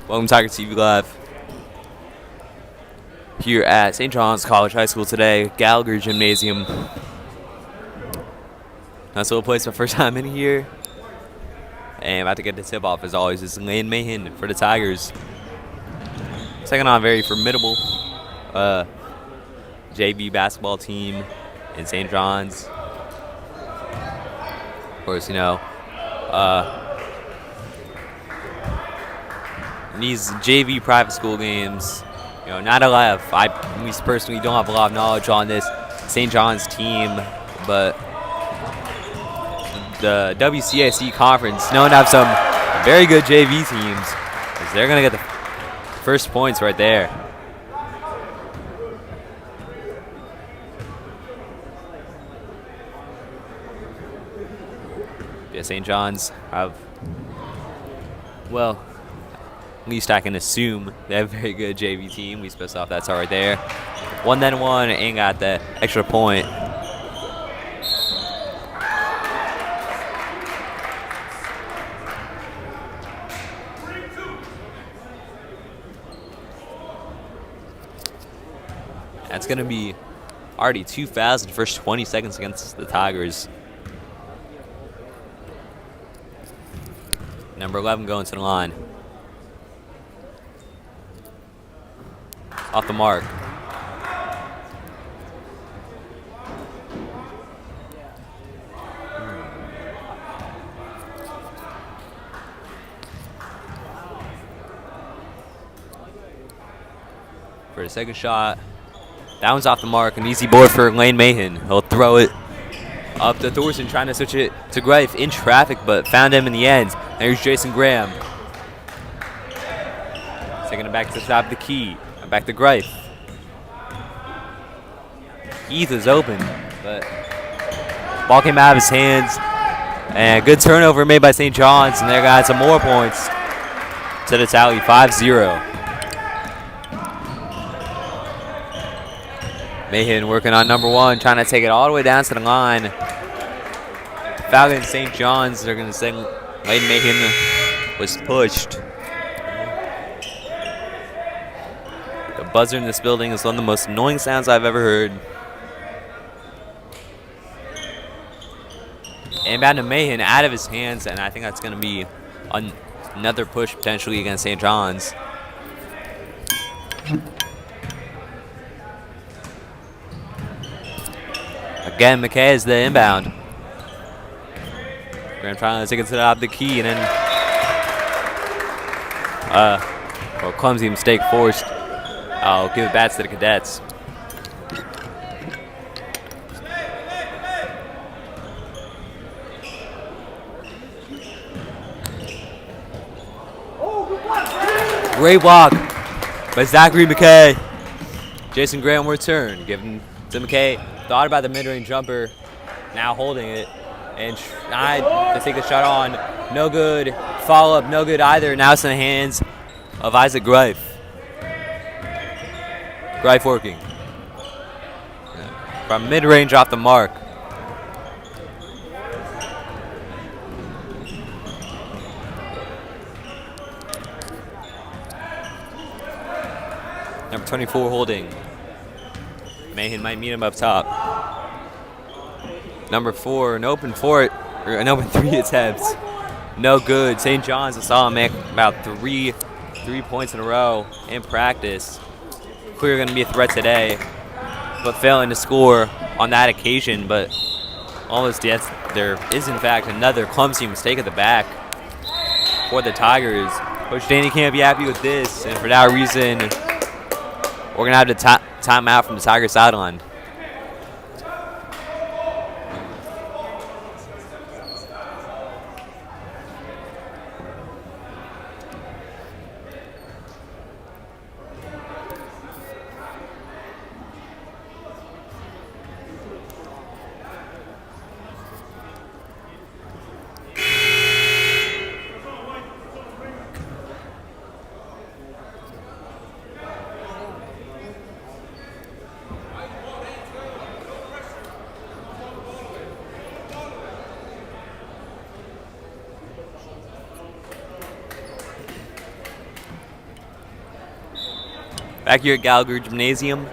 Welcome to Tiger TV Live. Here at St. John's College High School today, Gallagher Gymnasium. Nice little place, my first time in here. And about to get the tip off as always. It's Lane Mahan for the Tigers. Second on a very formidable JV basketball team in St. John's. Of course, in these JV private school games, not a lot of, I personally don't have a lot of knowledge on this St. John's team, but the WCAC conference known to have some very good JV teams, because they're going to get the first points right there. Yeah, St. John's have, well, at least I can assume they have a very good JV team. We supposed off that's all right there. 1-1 and got the extra point. That's going to be already 2 fouls in the first 20 seconds against the Tigers. Number 11 going to the line. Off the mark. For the second shot. That one's off the mark. An easy board for Lane Mahan. He'll throw it up to Thorson, trying to switch it to Greif in traffic, but found him in the end. There's Jason Graham. Taking it back to the top of the key. Back to Greif. Heath is open, but ball came out of his hands. And good turnover made by St. John's, and they're going to add some more points to the tally, 5-0. Mahan working on number 1, trying to take it all the way down to the line. Falcon St. John's, they're going to say Lane Mahan was pushed. The buzzer in this building is one of the most annoying sounds I've ever heard. Inbound to Mahan out of his hands, and I think that's going to be another push potentially against St. John's. Again, McKay is the inbound. Graham trying to take it to the top of the key, and then clumsy mistake forced. I'll give it back to the Cadets. Great block by Zachary McKay. Jason Graham will return. Giving to McKay. Thought about the mid-range jumper. Now holding it. And tried to take the shot on. No good. Follow-up, no good either. Now it's in the hands of Isaac Greif. Greif working. From mid-range off the mark. Number 24 holding. Mahan might meet him up top. Number 4, an open 3 attempts. No good. St. John's, I saw him make about three points in a row in practice. Clearly going to be a threat today, but failing to score on that occasion. But almost, yes, there is in fact another clumsy mistake at the back for the Tigers. Coach Danny can't be happy with this, and for that reason, we're going to have to time out from the Tigers sideline. Back here at Gallagher Gymnasium.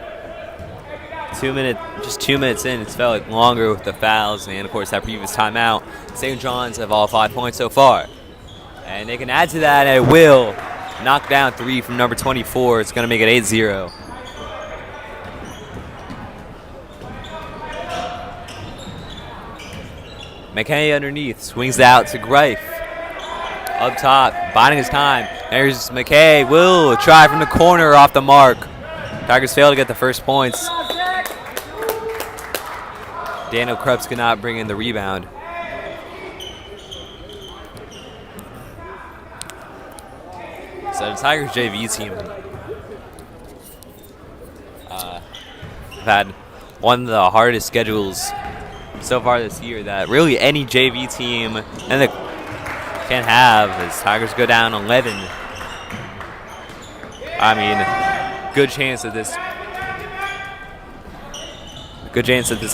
Just 2 minutes in, it's felt like longer with the fouls and, of course, that previous timeout. St. John's have all 5 points so far. And they can add to that, and it will. Knock down 3 from number 24. It's going to make it 8-0. McKay underneath, swings out to Greif. Up top, biding his time. There's McKay, will try from the corner off the mark. Tigers fail to get the first points. Daniel Krebs could not bring in the rebound. So the Tigers JV team have had one of the hardest schedules so far this year that really any JV team can have, as Tigers go down 11. I mean, good chance that this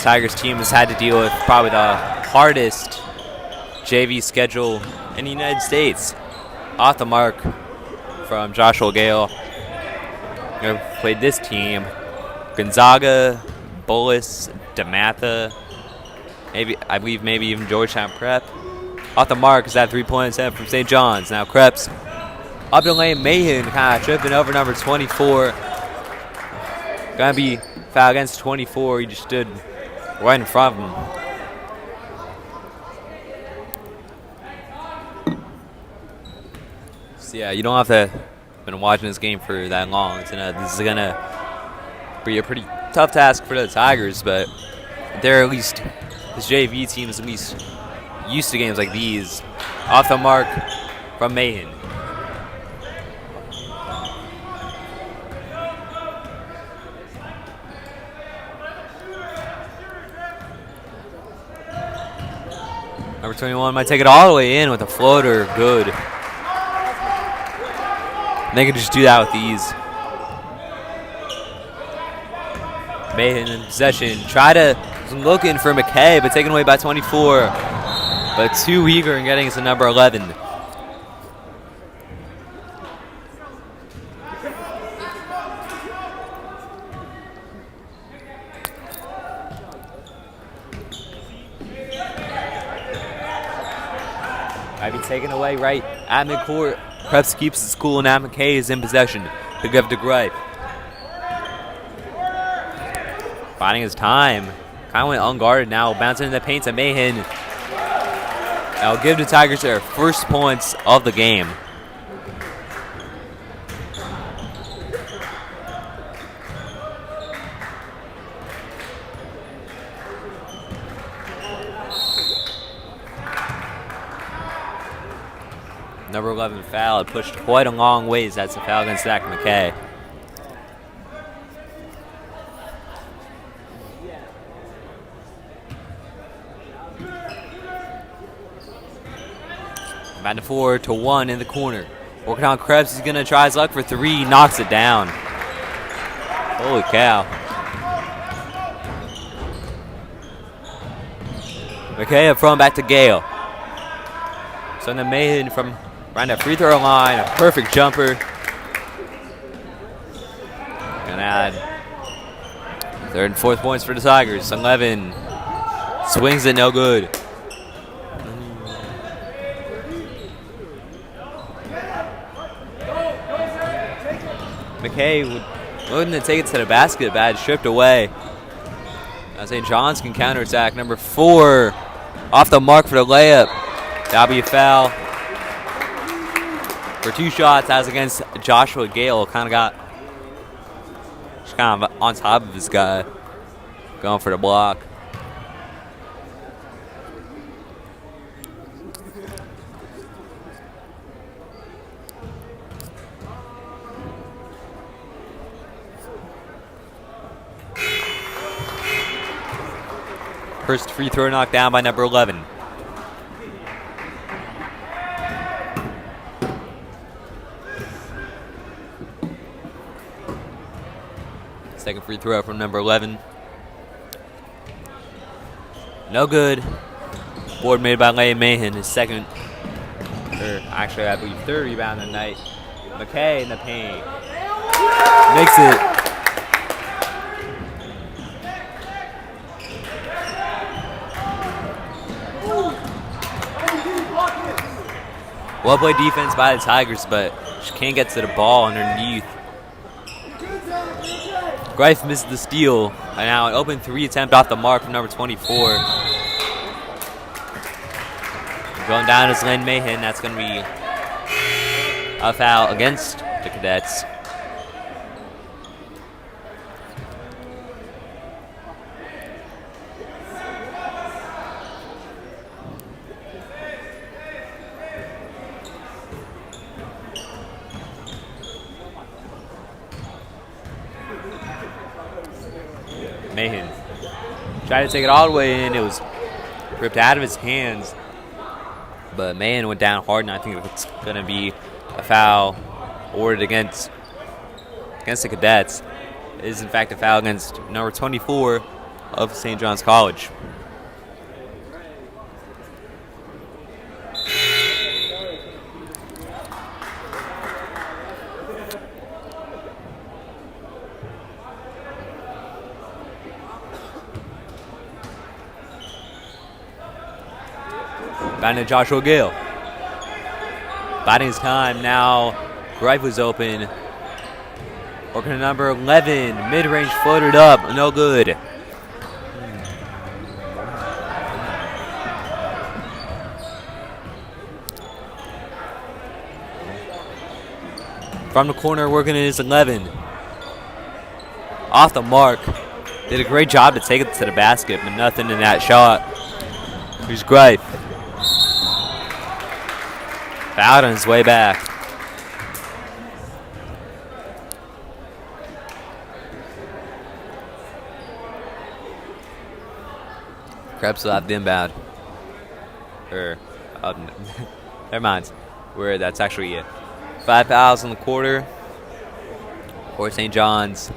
Tigers team has had to deal with probably the hardest JV schedule in the United States. Off the mark from Joshua Gale. Played this team: Gonzaga, Bullis, DeMatha, I believe maybe even Georgetown Prep. Off the mark is that 3-point attempt from St. John's. Now Krebs up the lane. Mahan kind of tripping over number 24. Gonna be foul against 24. He just stood right in front of him. So yeah, you don't have to been watching this game for that long. This is gonna be a pretty tough task for the Tigers, but they're at least, this JV team is at least used to games like these. Off the mark from Mahan. Number 21 might take it all the way in with a floater. Good. And they can just do that with ease. Mahan in possession. Looking for McKay, but taken away by 24. But too eager in getting us to number 11. Might be taken away right at midcourt. Krebs keeps it cool, and now McKay is in possession to give to Greif. Finding his time. Kind of went unguarded now. Bouncing in the paint to Mahan. I'll give the Tigers their first points of the game. Number 11 foul. It pushed quite a long ways. That's a foul against Zach McKay. Back to 4-1 in the corner. Working on Krebs. He's going to try his luck for 3. Knocks it down. Holy cow. McKay up front, back to Gale. So then Mahan from around the free throw line. A perfect jumper. Gonna add 3rd and 4th points for the Tigers. 11. Swings it, no good. McKay looking to take it to the basket, bad stripped away. St. John's can counterattack. Number 4 off the mark for the layup. That'll be a foul. For 2 shots, as against Joshua Gale. Kind of on top of this guy. Going for the block. First free throw knocked down by number 11. Second free throw from number 11. No good. Board made by Lane Mahan, his second, or actually I believe 3rd rebound of the night. McKay in the paint. Makes it. Well played defense by the Tigers, but she can't get to the ball underneath. Greif misses the steal. And now an open 3 attempt off the mark from number 24. Going down is Lynn Mahan. That's going to be a foul against the Cadets. Mahan tried to take it all the way in. It was ripped out of his hands. But Mahan went down hard, and I think it's going to be a foul awarded against the Cadets. It is, in fact, a foul against number 24 of St. John's College. Back to Joshua Gale. Biding his time now. Greif was open. Working to number 11. Mid-range floated up. No good. From the corner, working in his 11. Off the mark. Did a great job to take it to the basket, but nothing in that shot. Here's Greif. Fouled on his way back. Krebs will have the inbound. Never mind. Where that's actually it. 5 fouls in the quarter for St. John's.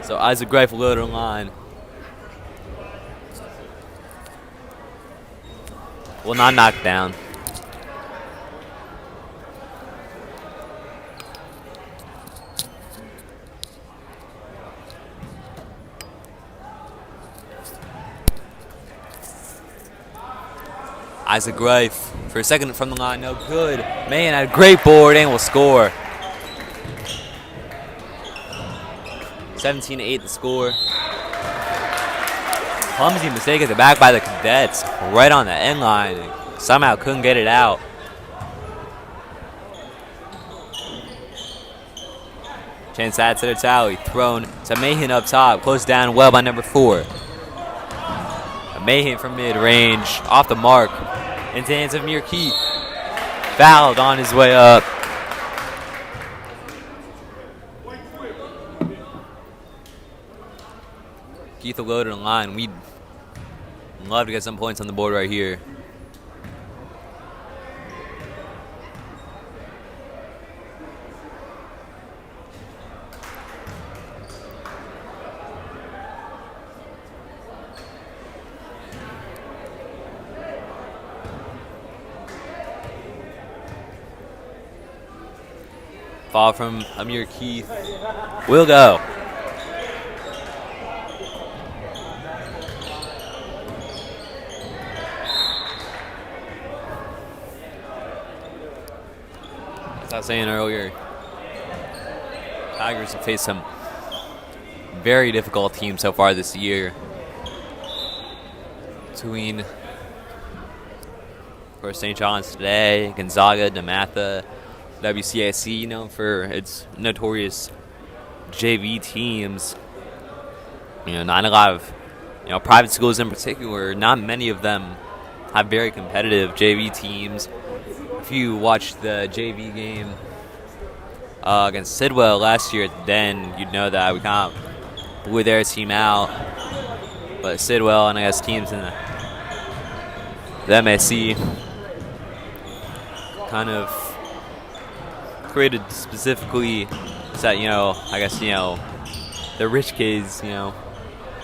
So Isaac Greif will go to the line. Will not knock down. Isaac Greif for a second from the line, no good. Man, had a great board and will score. 17-8 the score. Clumsy mistake at the back by the Cadets, right on the end line. Somehow couldn't get it out. Chance adds to the tally, thrown to Mahan up top, close down well by number 4. Mahan from mid-range, off the mark, into the hands of Amir Keith. Fouled on his way up. Keith will go to the line. We'd love to get some points on the board right here. Foul from Amir Keith. Will go. As I was saying earlier, Tigers have faced some very difficult teams so far this year. Between, of course, St. John's today, Gonzaga, DeMatha, WCIC, known for its notorious JV teams. Not a lot of, private schools in particular. Not many of them have very competitive JV teams. If you watched the JV game against Sidwell last year at the Den, you'd know that we kind of blew their team out. But Sidwell and I guess teams in the MSC kind of created specifically so that, the rich kids, can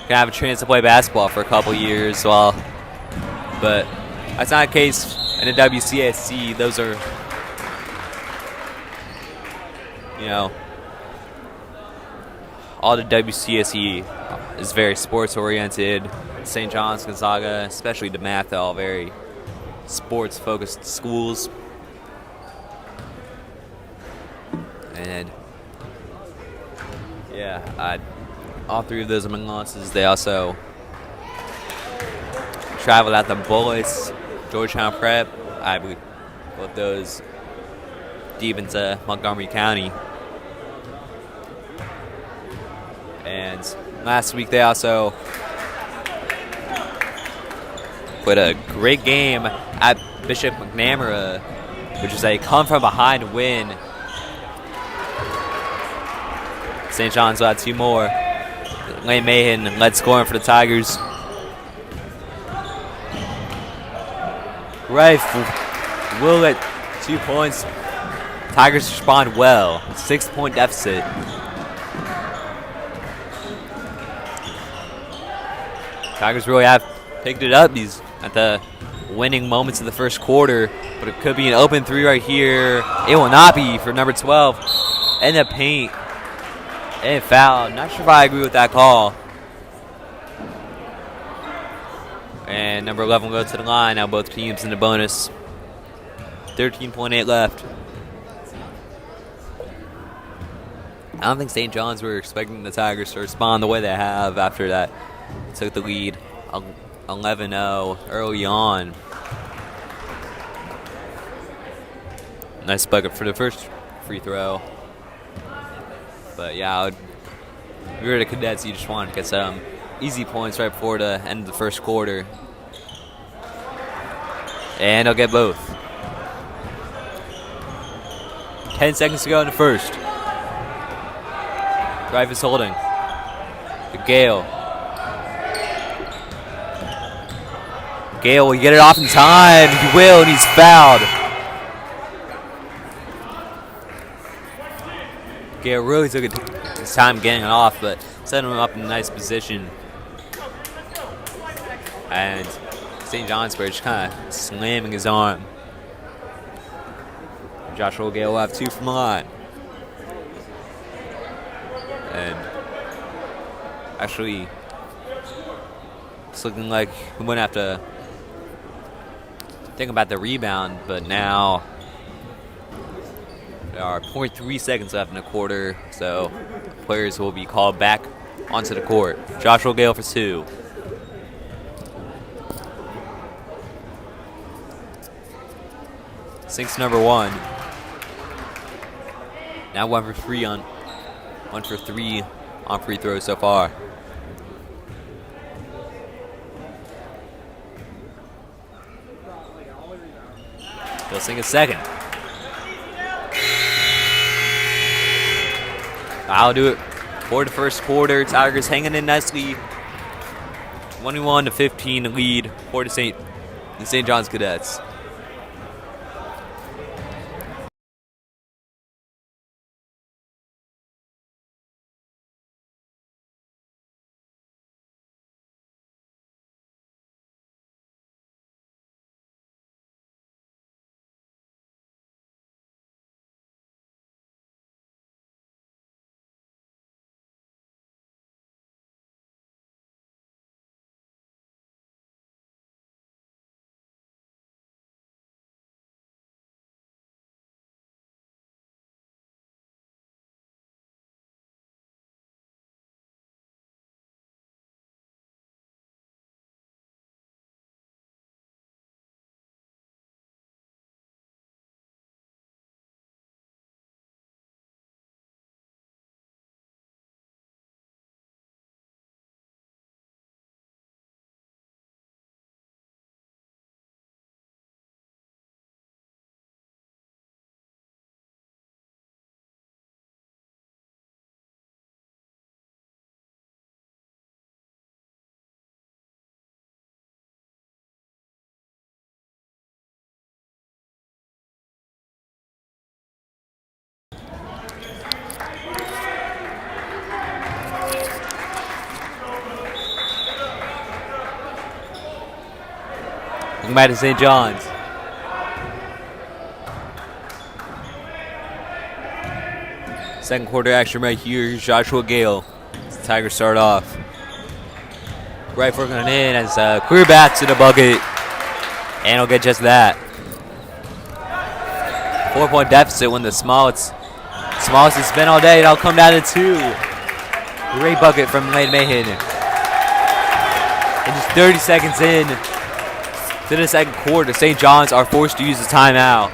have a chance to play basketball for a couple years. But that's not the case in the WCSC. Those are, all the WCSE is very sports oriented. St. John's, Gonzaga, especially DeMatha, all very sports focused schools. And yeah, all three of those among losses. They also traveled out the Bullis, Georgetown Prep. I believe both those deep into Montgomery County. And last week they also put a great game at Bishop McNamara, which is a come-from-behind win. St. John's will have two more. Lane Mahan led scoring for the Tigers. Rife will get 2 points. Tigers respond well. 6-point deficit. Tigers really have picked it up these at the winning moments of the first quarter, but it could be an open three right here. It will not be for number 12. In the paint. And foul. Not sure if I agree with that call. And number 11 will go to the line. Now both teams in the bonus. 13.8 left. I don't think St. John's were expecting the Tigers to respond the way they have after that. Took the lead 11-0 early on. Nice bucket for the first free throw. But yeah, if you were the Cadets, you just wanted to get some easy points right before the end of the first quarter. And they'll get both. 10 seconds to go in the first. Drive is holding. The Gale. Gale will get it off in time. He will, and he's fouled. Gale really took his time getting it off, but set him up in a nice position. And St. John's were just kind of slamming his arm. Joshua Gale will have two from the line. And actually, it's looking like we wouldn't have to think about the rebound, but now there are 0.3 seconds left in the quarter, so players will be called back onto the court. Joshua Gale for two. Sinks number one. Now 1 for 3 on free throws so far. He'll sink a second. I'll do it for the first quarter. Tigers hanging in nicely. 21-15 lead for the St. John's Cadets. Back to St. John's. Second quarter action right here. Joshua Gale the Tigers start off. Right foot going in as Queer bats to the bucket. And he'll get just that. 4-point deficit when the smallest has been all day. It'll come down to 2. Great bucket from Lane Mahan. And just 30 seconds in to the second quarter, St. John's are forced to use the timeout.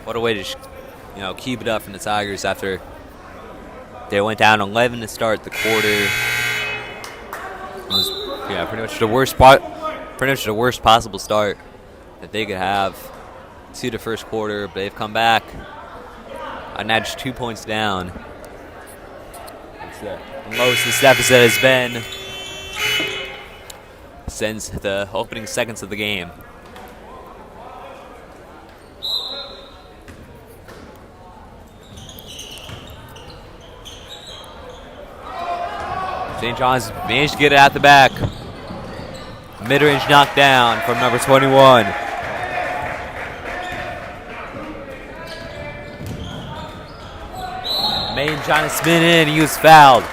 What a way to keep it up from the Tigers after they went down 11 to start the quarter. It was pretty much the worst possible start that they could have to the first quarter, but they've come back and now just 2 points down. It's the most this deficit has been since the opening seconds of the game. St. John's managed to get it out the back. Mid-range knockdown from number 21. Main trying to spin in. He was fouled.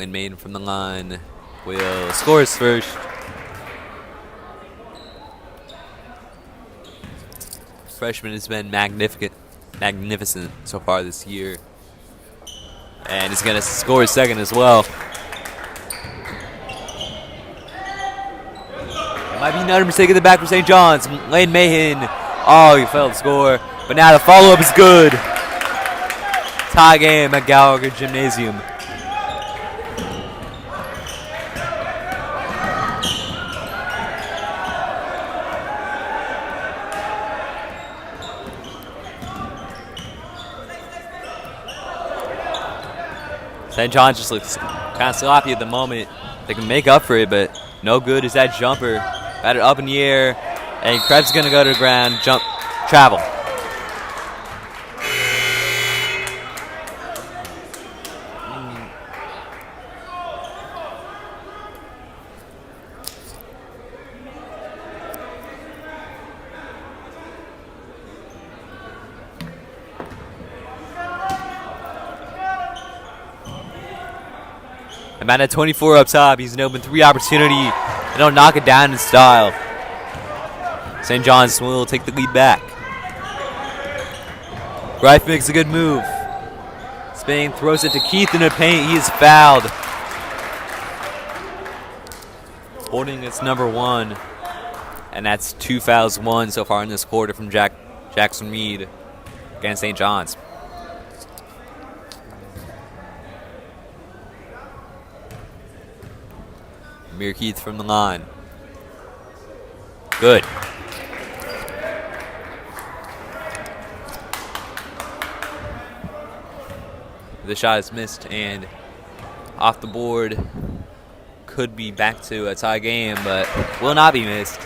Maiden from the line will score his first. Freshman has been magnificent so far this year, and he's going to score his second as well. It might be another mistake at the back for St. John's. Lane Mahan, he failed to score, but now the follow-up is good. Tie game at Gallagher Gymnasium. St. John's just looks kind of sloppy at the moment. They can make up for it, but no good is that jumper. Got it up in the air, and Krebs going to go to the ground, travel. I'm at 24 up top. He's an open 3 opportunity, and he'll knock it down in style. St. John's will take the lead back. Greif makes a good move. Spinning, throws it to Keith in the paint. He is fouled. Holding its number 1, and that's 2 fouls, 1 so far in this quarter from Jackson Reed against St. John's. Amir Keith from the line. Good. The shot is missed and off the board. Could be back to a tie game, but will not be missed.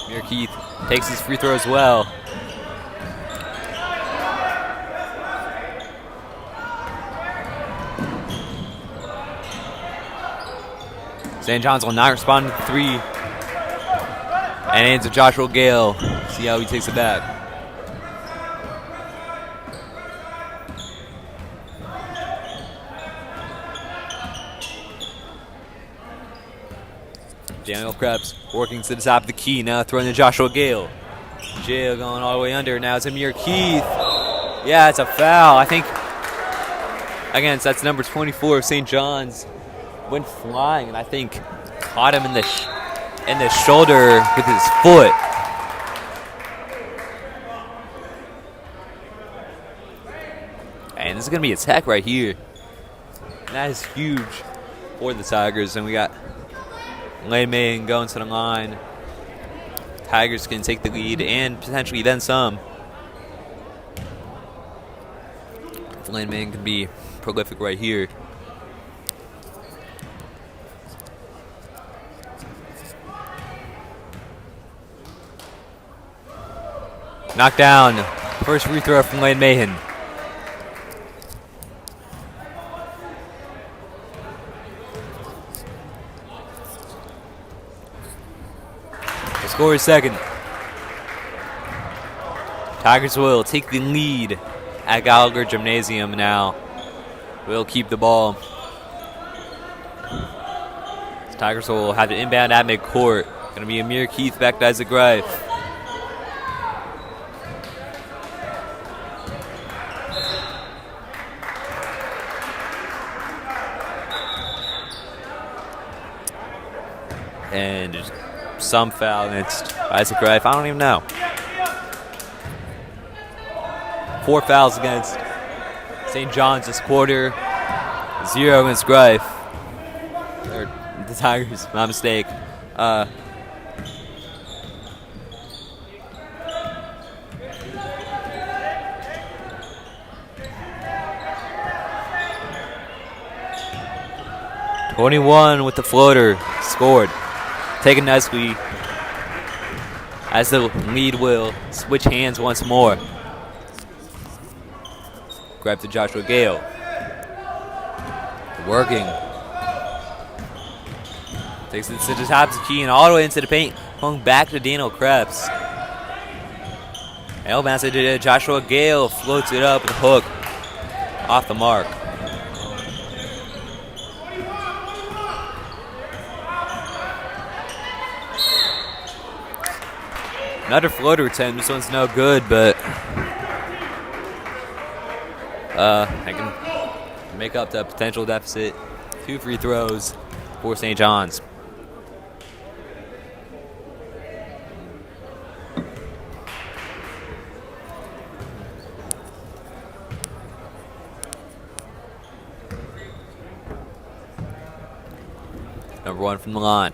Amir Keith takes his free throw as well. St. John's will not respond to the 3. And into Joshua Gale. See how he takes it back. Daniel Krebs working to the top of the key. Now throwing to Joshua Gale. Gale going all the way under. Now it's Amir Keith. Yeah, it's a foul. I think, again, that's number 24 of St. John's. Went flying, and I think caught him in the shoulder with his foot. And this is going to be a tech right here. And that is huge for the Tigers. And we got Lane Mahan going to the line. Tigers can take the lead and potentially then some. Lane Mahan can be prolific right here. Knocked down. First free throw from Lane Mahan. The score is second. Tigers will take the lead at Gallagher Gymnasium now. Will keep the ball. Tigers will have the inbound at midcourt. Going to be Amir Keith back to Isaac Greif. And just some foul against Isaac Greif. I don't even know. 4 fouls against St. John's this quarter. 0 against Greif. Or the Tigers, my mistake. .21 with the floater scored. Taken nicely as the lead will switch hands once more. Grab to Joshua Gale. Working. Takes it to the top of the key and all the way into the paint. Hung back to Daniel Krebs. Elbounce to Joshua Gale. Floats it up with a hook. Off the mark. Another floater attempt. This one's no good, but I can make up the potential deficit. 2 free throws for St. John's. Number 1 from the line.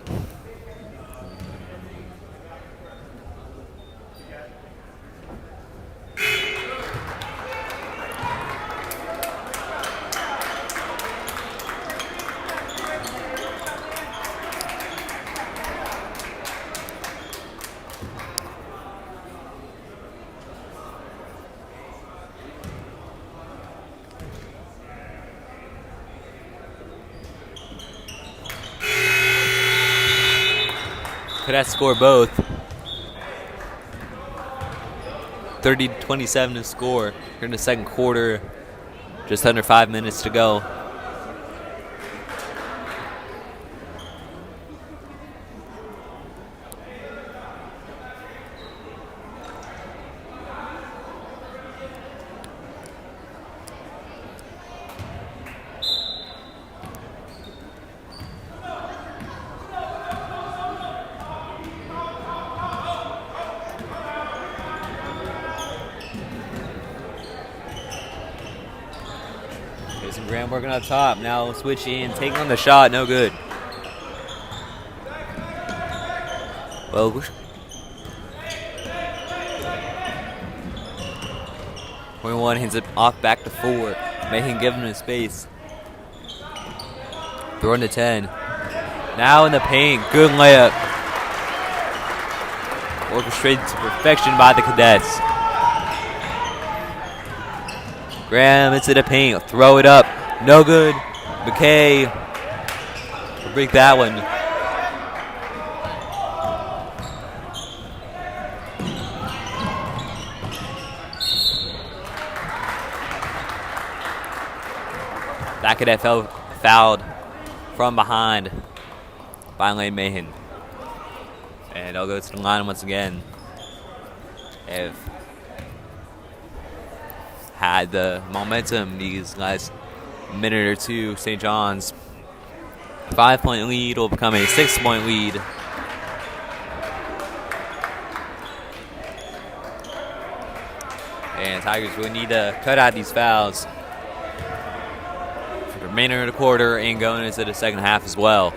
Cadets score both. 30-27 to score here in the second quarter. Just under 5 minutes to go. Jason Graham working up top. Now switch in, taking on the shot, no good. Well, 21 hands it off back to 4. Mahan giving him space. Throwing to 10. Now in the paint, good layup. Orchestrated to perfection by the Cadets. Graham into the paint, throw it up, no good. McKay will break that one. That Cadet fouled from behind by Lane Mahan. And I'll go to the line once again. If had the momentum these last minute or two, St. John's 5-point lead will become a 6-point lead. And Tigers will need to cut out these fouls for the remainder of the quarter and going into the second half as well.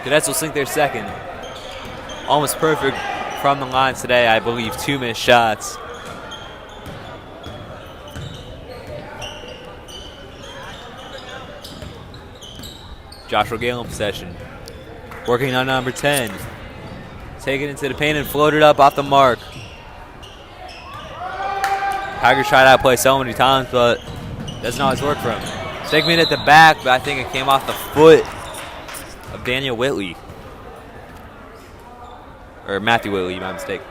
Cadets will sink their second. almost perfect from the line today. I believe 2 missed shots. Joshua Gale in possession. Working on number 10. Take it into the paint and float it up off the mark. Tigers tried to outplay so many times, but doesn't always work for him. Stegman at the back, but I think it came off the foot of Daniel Whitley. Or Matthew Whitley, my mistake.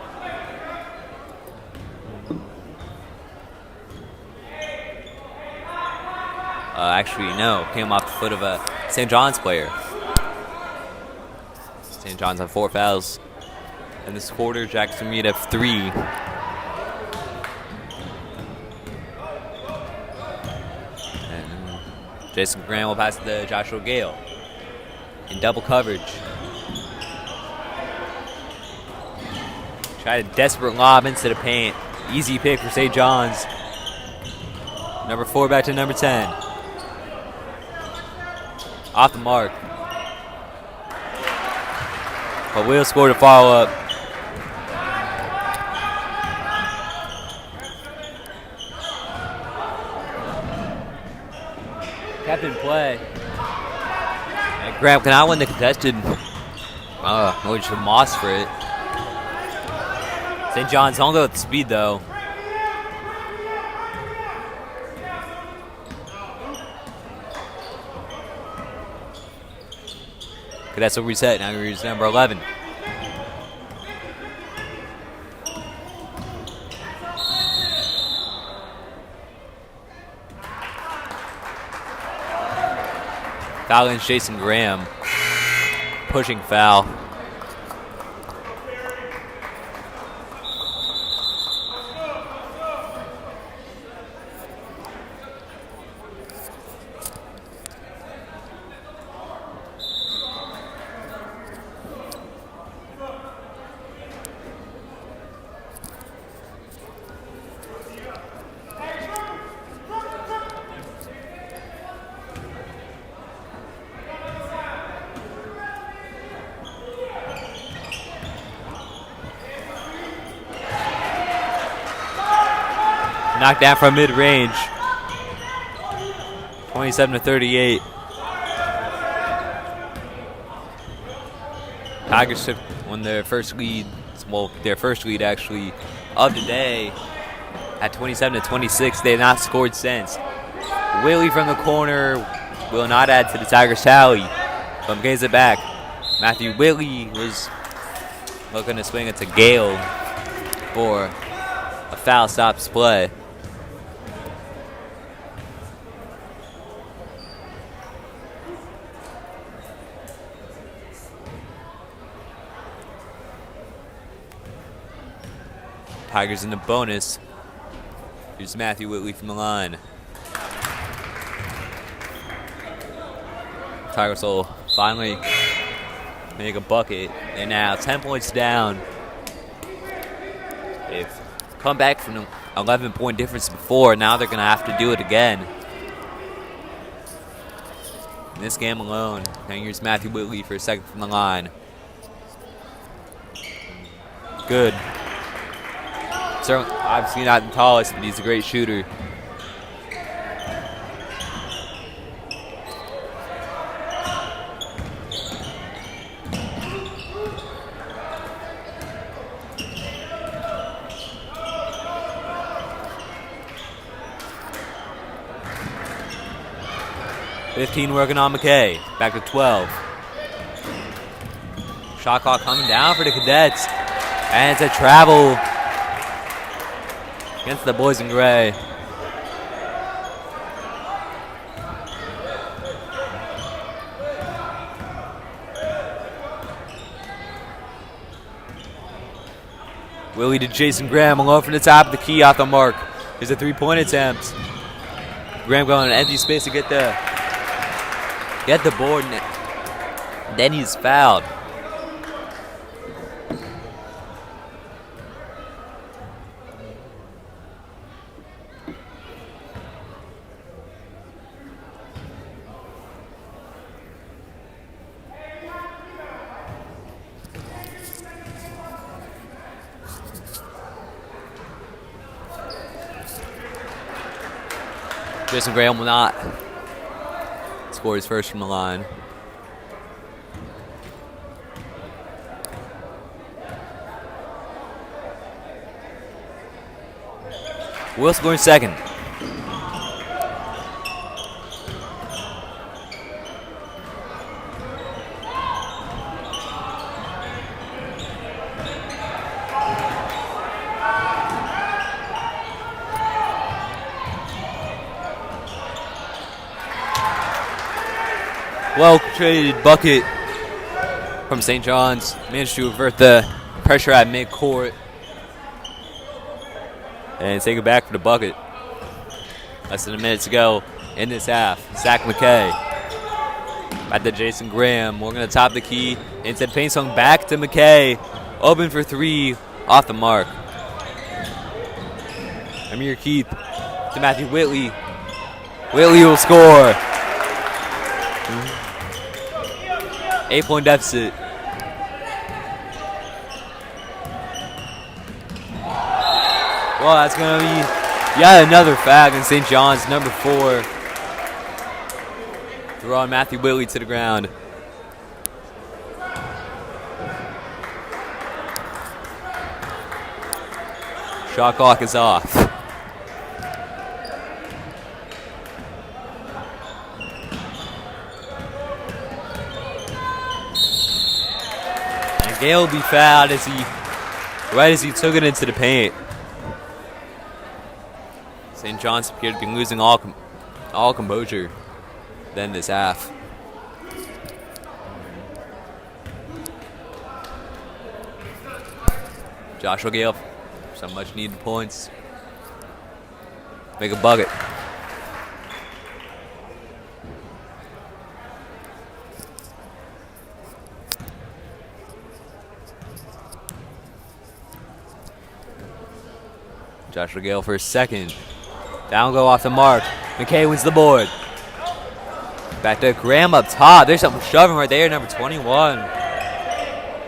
Actually, no. Came off the foot of a St. John's player. St. John's have 4 fouls in this quarter. Jackson Reed have 3. And Jason Graham will pass it to Joshua Gale in double coverage. Tried a desperate lob into the paint. Easy pick for St. John's. Number 4 back to number 10. Off the mark. But Will scored a follow-up. Captain play. And Graham cannot win the contested. No, just Moss for it. St. John's don't go with the speed though. That's what we said. Now we're number 11. Foul against Jason Graham. Pushing foul. Knocked down from mid-range. 27-38. Tigers took won their first lead. Well, their first lead actually of the day at 27-26. They have not scored since. Willie from the corner will not add to the Tigers' tally. But gains it back. Matthew Whitley was looking to swing it to Gale for a foul stops play. Tigers in the bonus. Here's Matthew Whitley from the line. Tigers will finally make a bucket. And now 10 points down. They've come back from an 11-point difference before. Now they're going to have to do it again. In this game alone. And here's Matthew Whitley for a second from the line. Good. Certainly, obviously not the tallest, but he's a great shooter. $15 working on McKay. Back to 12. Shot clock coming down for the Cadets. And it's a travel against the boys in gray. Willie to Jason Graham alone from the top of the key off the mark. Here's a 3-point attempt. Graham going in empty space to get the board, and then he's fouled. Jason Graham will not score his first from the line. Will scoring second. Well traded bucket from St. John's. Managed to avert the pressure at midcourt. And take it back for the bucket. Less than a minute to go in this half. Zach McKay. Back to Jason Graham. We're going to top the key. Instead, paint swung back to McKay. Open for three. Off the mark. Amir Keith to Matthew Whitley. Whitley will score. 8-point deficit. Well, that's going to be yet another foul in St. John's, number 4. Throwing Matthew Whitley to the ground. Shot clock is off. And Gale will be fouled right as he took it into the paint. St. John's appeared to be losing all composure then this half. Joshua Gale, some much needed points. Make a bucket. Joshua Gale for a second. Down go off the mark. McKay wins the board. Back to Graham up top. There's something shoving right there, number 21.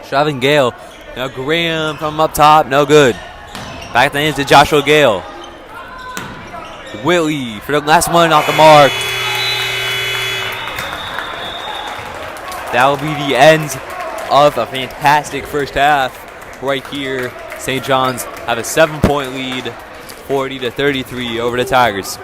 Shoving Gale. Now Graham from up top, no good. Back then to Joshua Gale. Whitley for the last one off the mark. That will be the end of a fantastic first half right here. St. John's have a 7-point lead, 40-33 over the Tigers.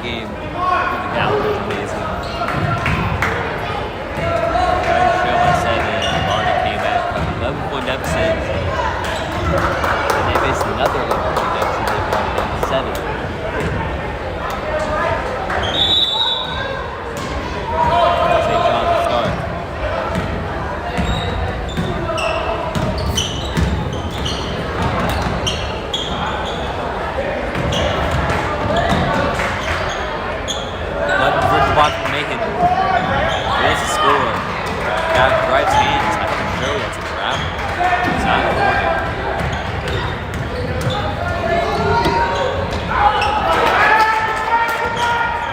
the game. The Gallup is amazing. First show by 7. Barney came back from 11-point deficit. And they faced another 11-point deficit. They brought it down to 7. St. John's will start. Making this score. Got Greif's hands. I'm not sure that's a trap. It's not a warning.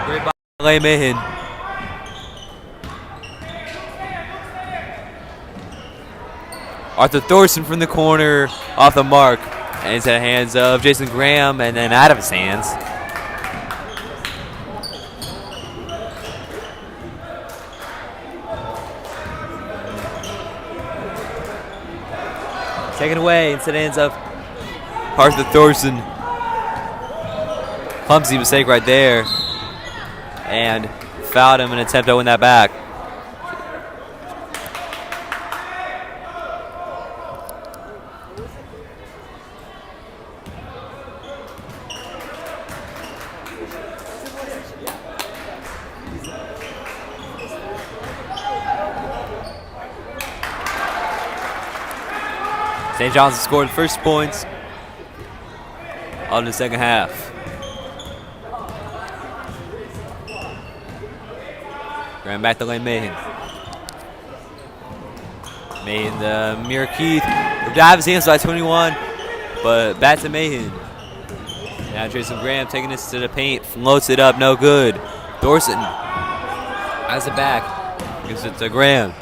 Great by Lay Mahan. Arthur Thorson from the corner off the mark. And it's in the hands of Jason Graham and then out of his hands. Taken away into the hands of Arthur Thorson. Clumsy mistake right there. And fouled him in an attempt to win that back. St. John's has scored the first points of the second half. Graham back to Lane Mahan. Mahan the Amir Keith. Ripped out of his hands by 21, but back to Mahan. Now Jason Graham taking this to the paint, floats it up, no good. Thorson has it back, gives it to Graham.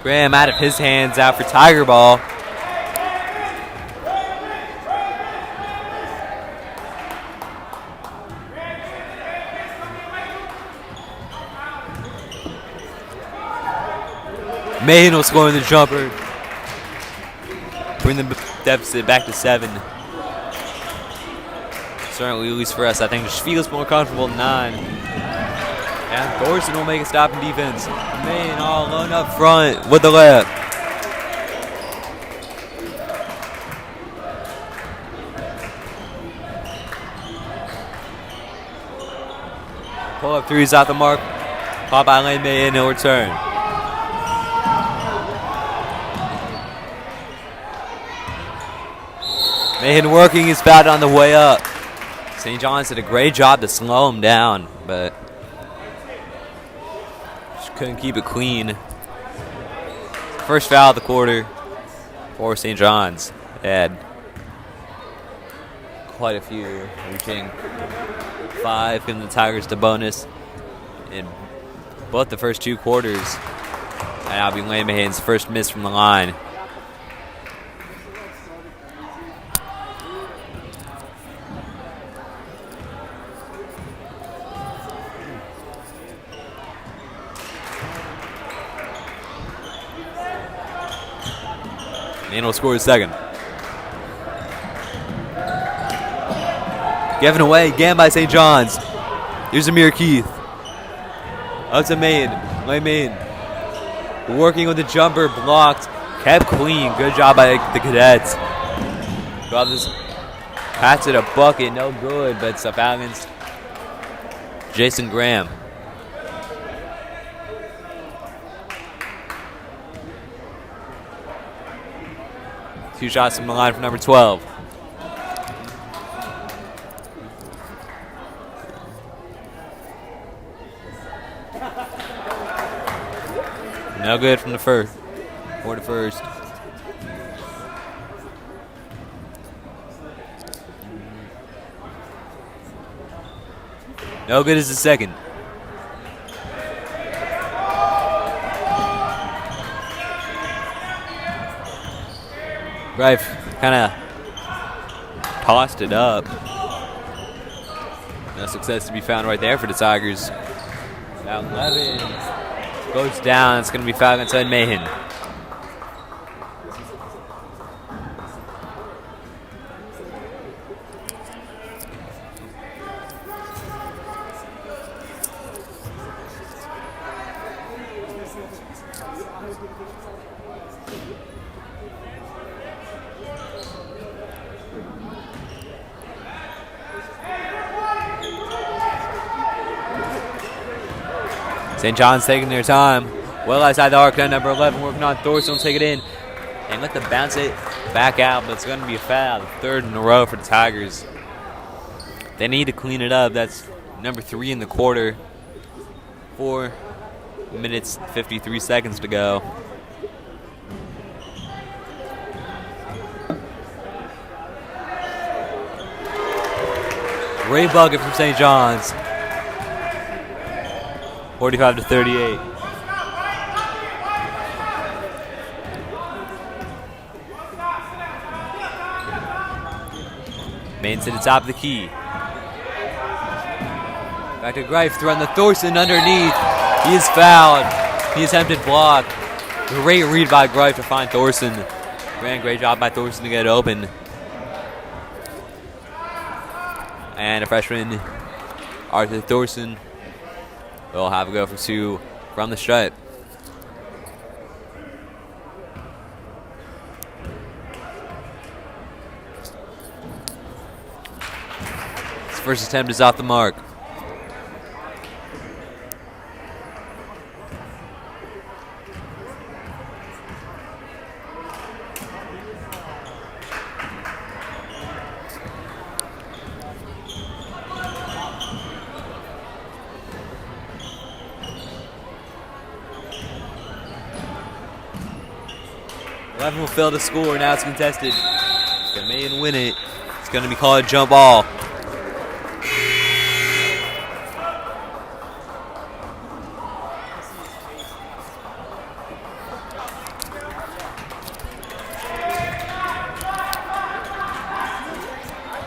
Graham out of his hands, out for Tiger ball. Mahan will score in the jumper. Bring the deficit back to 7. Certainly, at least for us, I think just feels more comfortable than 9. And Thorson will make a stop in defense. Mahan all alone up front with the layup. Pull up threes out the mark. Pop by Lane Mahan, he'll return. Mahan working his foul on the way up. St. John's did a great job to slow him down, but just couldn't keep it clean. First foul of the quarter for St. John's. They had quite a few, reaching 5, giving the Tigers the bonus in both the first 2 quarters. And that'll be Lane Mahan's first miss from the line. Mahan will score his second. Given away again by St. John's. Here's Amir Keith. Up to Mahan. Lane Mahan. Working with the jumper, blocked. Kept clean. Good job by the Cadets. Got this pass to the bucket. No good, but it's a foul against Jason Graham. Two shots from the line for number 12. No good from the first. For the first. No good is the second. Greif kind of tossed it up. No success to be found right there for the Tigers. Now 11 goes down. It's going to be fouled inside Mahan. St. John's taking their time. Well outside the arc, now number 11 working on Thorson will take it in and let them bounce it back out, but it's going to be a foul, the third in a row for the Tigers. They need to clean it up. That's number 3 in the quarter. 4 minutes, 53 seconds to go. Great bucket from St. John's. 45-38. Main to the top of the key. Back to Greif, throwing the Thorson underneath. He is fouled. He attempted block. Great read by Greif to find Thorson. Great job by Thorson to get it open. And a freshman, Arthur Thorson, will have a go for 2 from the stripe. His first attempt is off the mark. Will fail to score. Now it's contested. They may win it. It's going to be called a jump ball.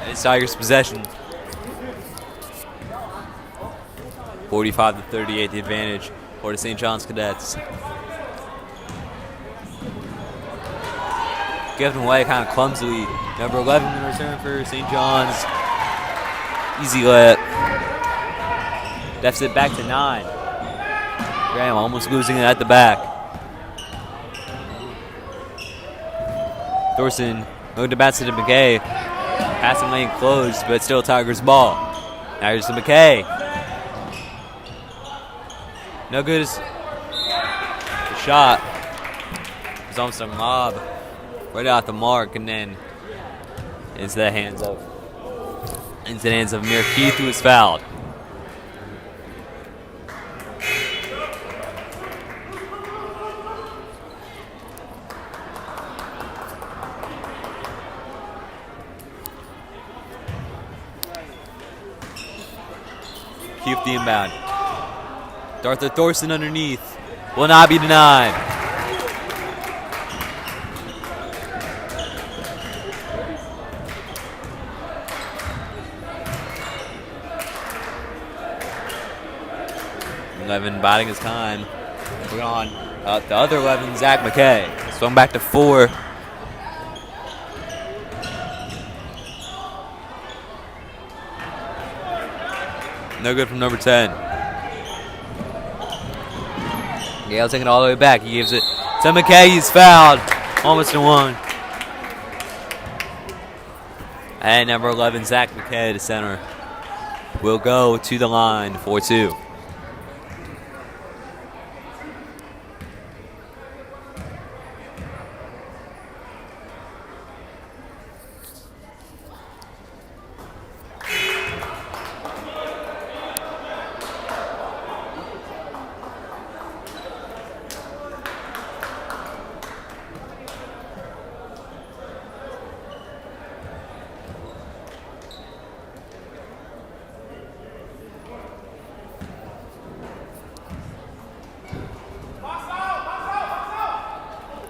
And it's Tigers' possession. 45-38, the advantage for the St. John's Cadets. Given away kind of clumsily. Number 11 in return for St. John's. Easy layup. Deficit back to 9. Graham almost losing it at the back. Thorson moved to bounce to McKay. Passing lane closed, but still Tigers ball. Now here's to McKay. No good. The shot was almost a lob. Right off the mark, and then into the hands of Amir Keith, who is fouled. Keith the inbound. Arthur Thorson underneath. Will not be denied. Biding his time. We're on the other 11, Zach McKay. Swung back to 4. No good from number 10. Gale taking it all the way back. He gives it to McKay. He's fouled. Almost a 1. And number 11, Zach McKay, the center, will go to the line for 2.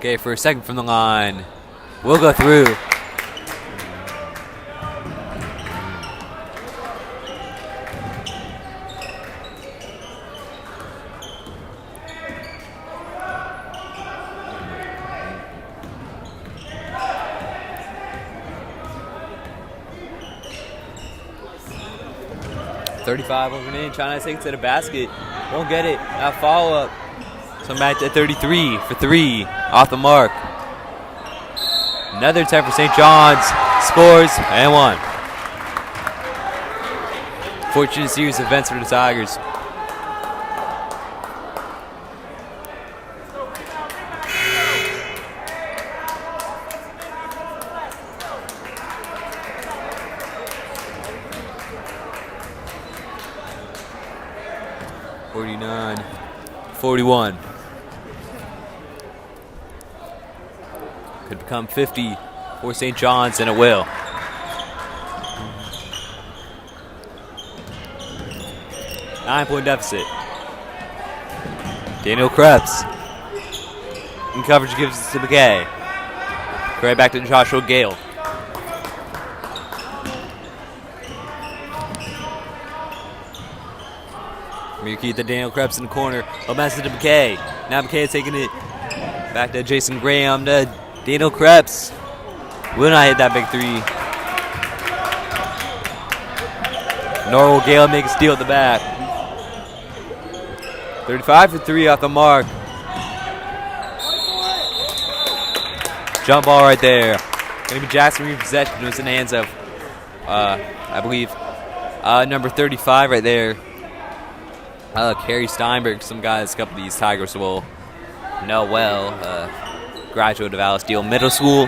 Okay, for a second from the line. We'll go through. $35 over in, trying to take it to the basket. Won't get it. Now follow up. So back to 33 for 3. Off the mark. Another attempt for St. John's. Scores and 1. Fortunate series of events for the Tigers. (49) 41. Could become 50 for St. John's, and it will. Nine-point deficit. Daniel Krebs. In coverage gives it to McKay. Right back to Joshua Gale. Keep the Daniel Krebs in the corner. A message to McKay. Now McKay is taking it back to Jason Graham to Daniel Krebs. Will not hit that big three. Nor will Gale make a steal at the back. 35 for 3 off the mark. Jump ball right there. Going to be Jackson Reed possession. It was in the hands of, I believe, number 35 right there. Kerry Steinberg, some guys, a couple of these Tigers will know well. Graduate of Alice Deal Middle School.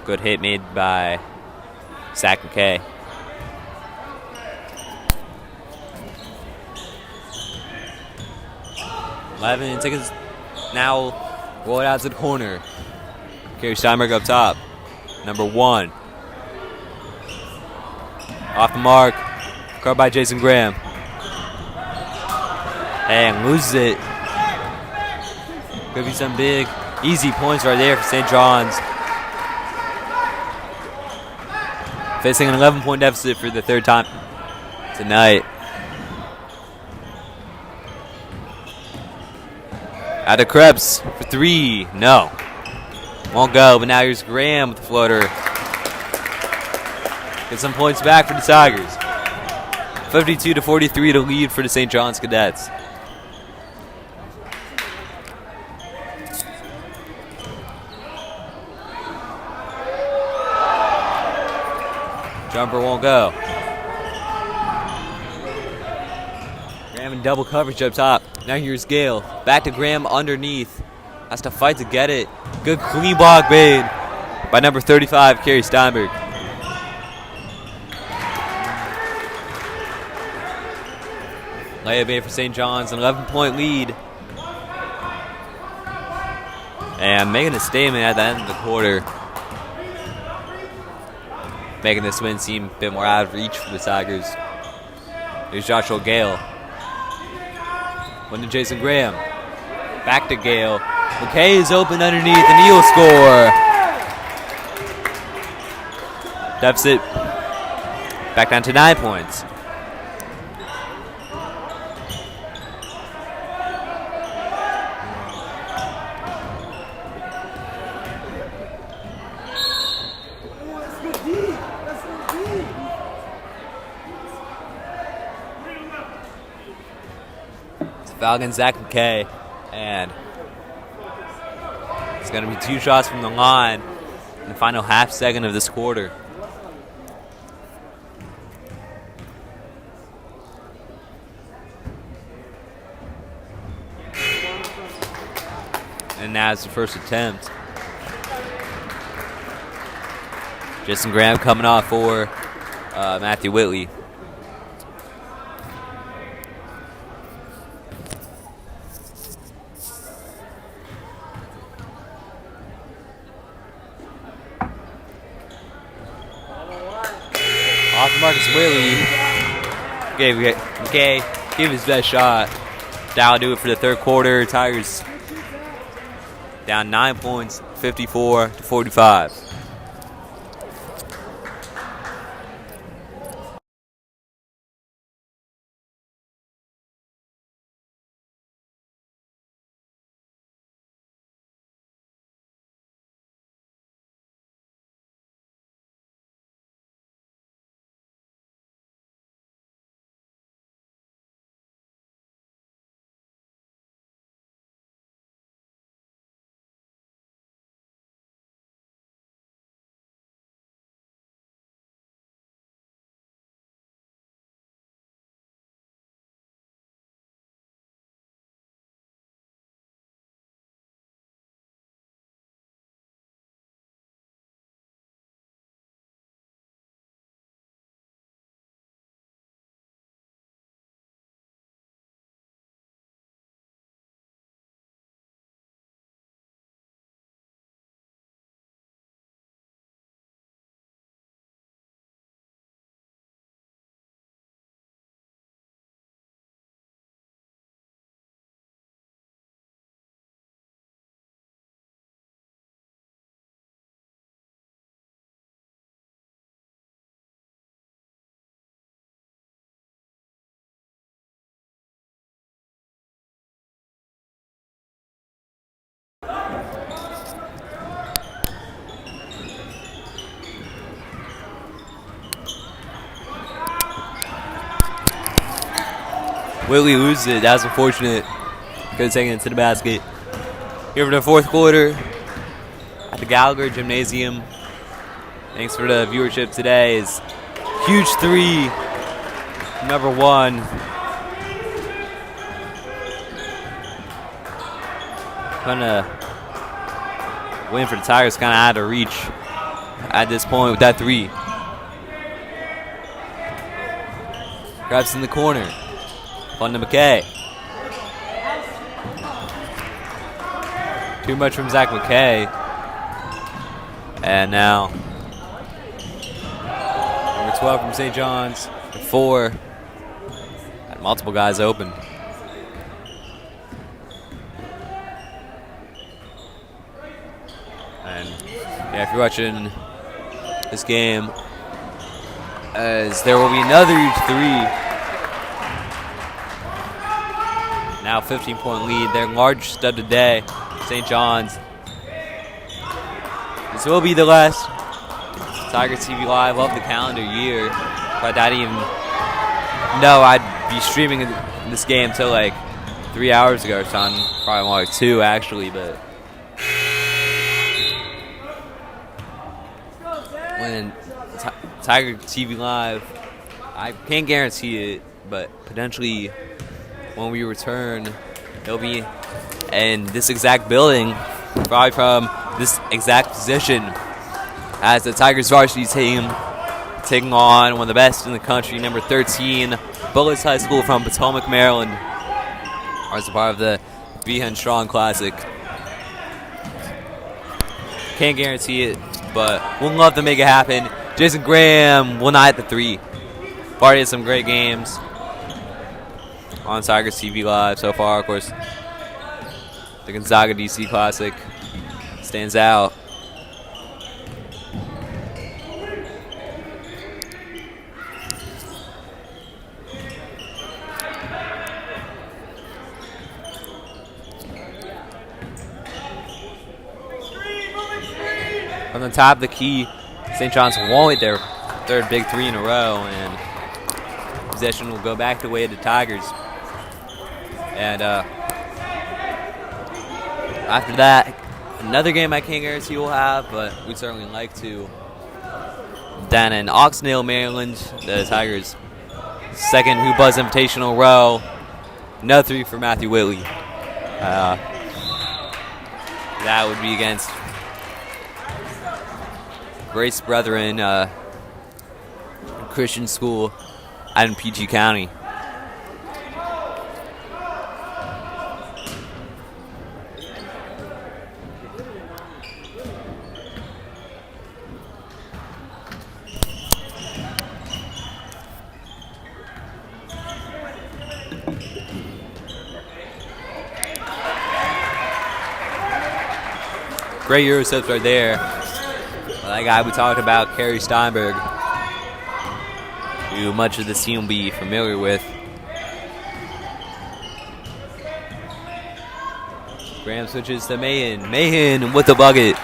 Good hit made by Zach McKay. Eleven seconds now. Roll it out to the corner. Kerry Steinberg up top. Number 1. Off the mark. Caught by Jason Graham. And loses it. Could be some big, easy points right there for St. John's. Facing an 11-point deficit for the third time tonight. Out of Krebs for 3. No. Won't go, but now here's Graham with the floater. Get some points back for the Tigers. 52-43 to lead for the St. John's Cadets. Jumper won't go. Graham in double coverage up top. Now here's Gale. Back to Graham underneath. Has to fight to get it. Good clean block made by number 35, Kerry Steinberg. Layup made for St. John's, an 11-point lead. And making a statement at the end of the quarter. Making this win seem a bit more out of reach for the Tigers. Here's Joshua Gale. One to Jason Graham. Back to Gale. McKay is open underneath, and he'll score. Deficit back down to 9 points. It's Falcons, Zach McKay, and it's going to be 2 shots from the line in the final half second of this quarter. And now it's the first attempt. Jason Graham coming off for Matthew Whitley. Off the Marcus Whitley. Gave his best shot. That'll do it for the third quarter. Tigers down 9 points, 54-45. Whitley loses it. That's unfortunate. Could have taken it to the basket. Here for the fourth quarter at the Gallagher Gymnasium. Thanks for the viewership today. Is huge three, number one. Kind of win for the Tigers, kind of out of reach at this point with that three. Grabs in the corner. Fun to McKay. Too much from Zach McKay. And now, number 12 from St. John's. 4. Had multiple guys open. And yeah, if you're watching this game, as there will be another huge three. Now 15-point lead. Their large stud today, St. John's. This will be the last Tiger TV Live of the calendar year. But I didn't even know I'd be streaming this game until like 3 hours ago or something. Probably more like 2 actually, but when Tiger TV Live, I can't guarantee it, but potentially when we return, it'll be in this exact building, probably from this exact position, as the Tigers varsity team taking on one of the best in the country, number 13, Bullets High School from Potomac, Maryland, as a part of the Behan Strong Classic. Can't guarantee it, but would love to make it happen. Jason Graham will not hit the three. Party had some great games on Tigers TV Live so far. Of course, the Gonzaga DC Classic stands out. From the top of the key, St. John's won't hit their third big three in a row, and possession will go back the way of the Tigers. And after that, another game I can't guarantee we'll have, but we'd certainly like to. Down in Oxnale, Maryland, the Tigers' second Who Buzz Invitational row. Another three for Matthew Whitley. That would be against Grace Brethren Christian School out in PG County. Great Euro steps right there. That guy we talked about, Kerry Steinberg, who much of this team will be familiar with. Graham switches to Mahan. Mahan with the bucket.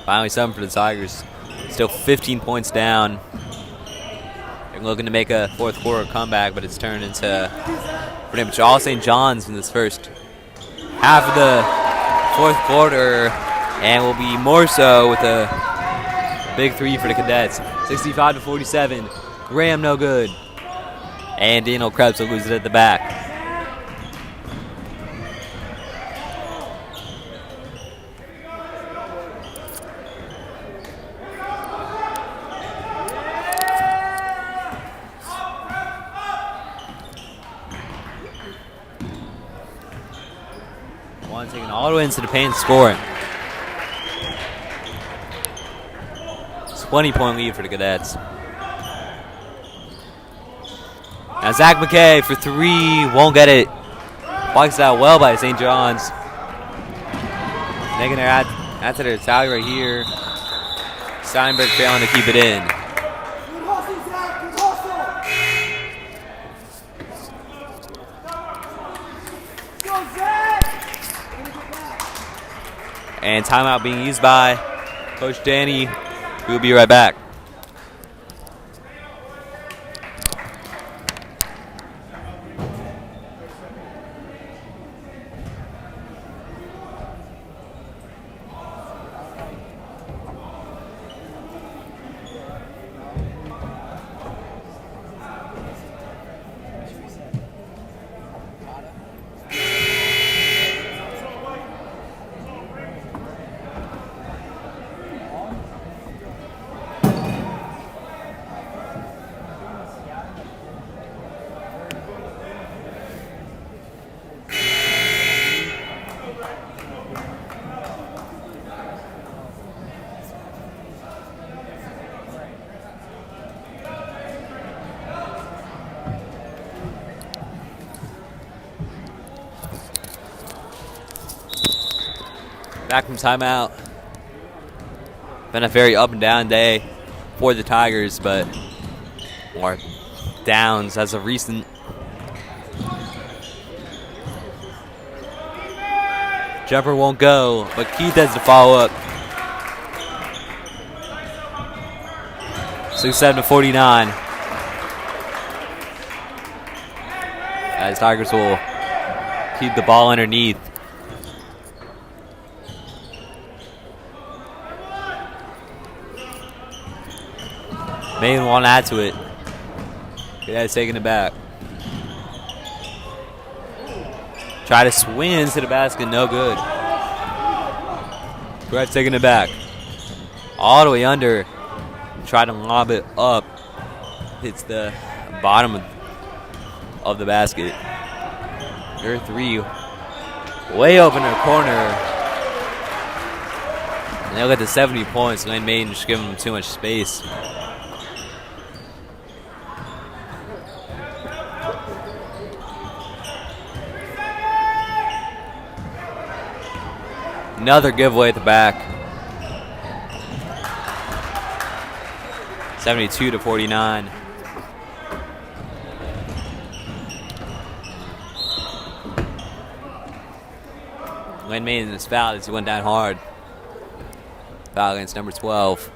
Finally something for the Tigers. Still 15 points down. They're looking to make a fourth quarter comeback, but it's turned into pretty much all St. John's in this first half of the fourth quarter, and will be more so with a big three for the Cadets. 65-47. Graham no good. And Daniel Krebs will lose it at the back. One taking all the way into the paint, scoring. 20-point lead for the Cadets. Now Zach McKay for three, won't get it. Blocks out well by St. John's. Making their add to their tally right here. Steinberg failing to keep it in. And timeout being used by Coach Danny. We'll be right back. Back from timeout. Been a very up and down day for the Tigers, but more downs as of recent. Jumper won't go, but Keith has to follow up. 67-49. As Tigers will keep the ball underneath. Maine won't add to it. Cadets taking it back. Try to swing into the basket, no good. Cadets taking it back. All the way under. Try to lob it up. Hits the bottom of the basket. Their three way open in the corner. And they'll get to 70 points. Lane Maiden just giving them too much space. Another giveaway at the back. 72-49. Lane Maiden is fouled as he went down hard. Foul against number 12.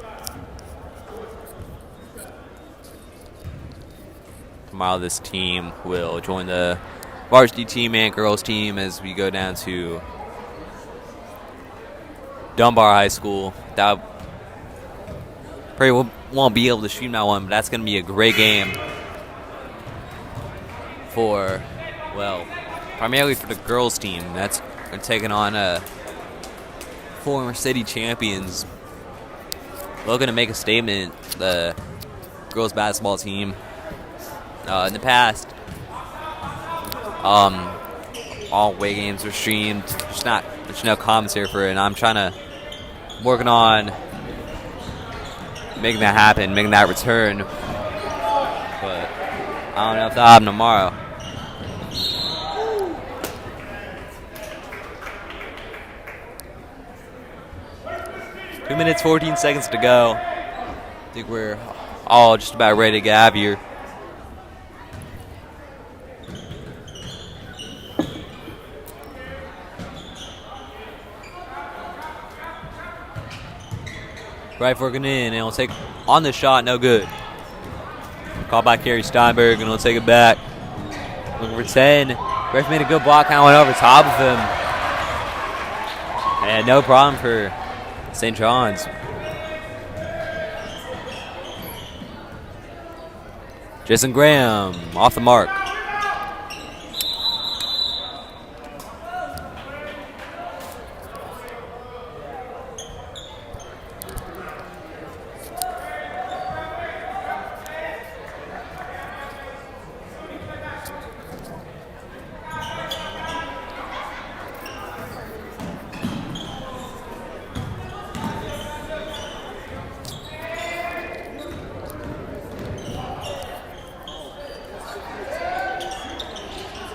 Tomorrow this team will join the varsity team and girls team as we go down to Dunbar High School. That probably won't be able to stream that one, but that's going to be a great game for, well, primarily for the girls team. That's taking on former city champions. Looking to make a statement. The girls basketball team in the past, all away games are streamed. There's no commentary for it, and I'm working on making that happen, making that return. But I don't know if that'll happen tomorrow. Two minutes, 14 seconds to go. I think we're all just about ready to get out of here. Right working in, and he'll take on the shot, no good. Called by Kerry Steinberg, and he'll take it back. Looking for 10. Ref made a good block, kind of went over top of him. And no problem for St. John's. Jason Graham off the mark.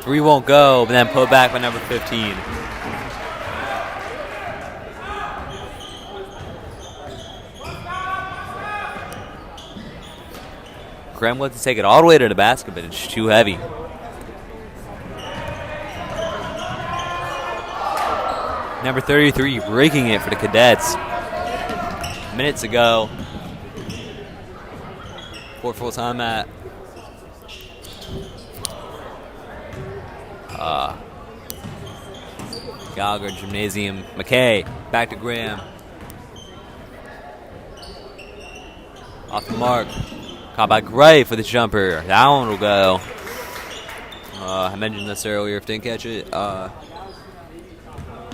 Three won't go, but then put back by number 15. Graham wants to take it all the way to the basket, but it's too heavy. Number 33 breaking it for the Cadets. Minutes ago. 4 full timeout. Gallagher Gymnasium. McKay back to Graham. Off the mark. Caught by Gray for the jumper. That one will go. I mentioned this earlier. If didn't catch it,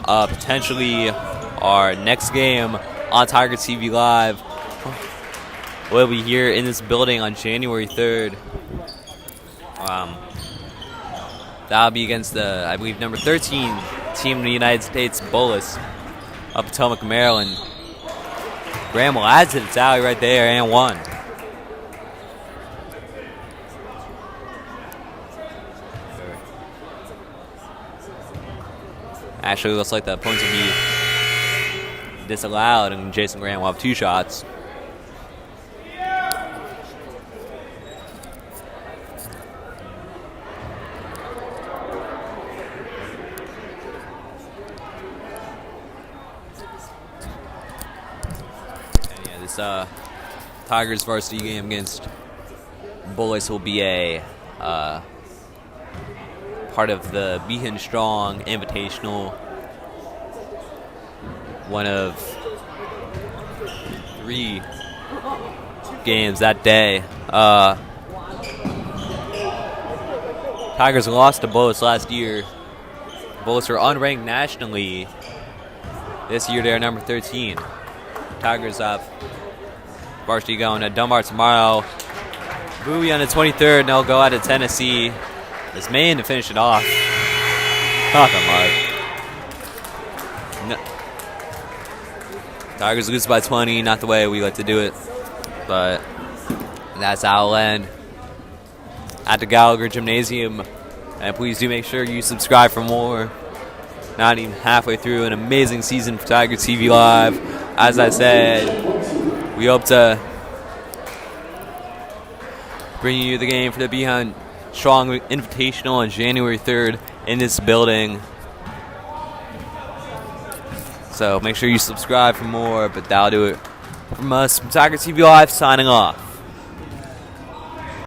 potentially our next game on Tiger TV Live will be here in this building on January 3rd. That'll be against the, I believe, number 13 team in the United States, Bullis, of Potomac, Maryland. Graham will add to the tally right there and one. Actually, looks like the points will be disallowed, and Jason Grant will have 2 shots. And yeah, this Tigers varsity game against Bullis will be a part of the Beacon Strong Invitational, one of 3 games that day. Tigers lost to Bullis last year. Bullis were unranked nationally. This year they're number 13. Tigers have varsity going to Dunbar tomorrow. Bowie on the 23rd, and they'll go out to Tennessee as Maine to finish it off. Talk on Mark. No. Tigers lose by 20, not the way we like to do it, but that's how it'll end at the Gallagher Gymnasium. And please do make sure you subscribe for more. Not even halfway through an amazing season for Tiger TV Live. As I said, we hope to bring you the game for the Beacon Strong Invitational on January 3rd in this building. So make sure you subscribe for more, but that'll do it from us from Tiger TV Live, signing off.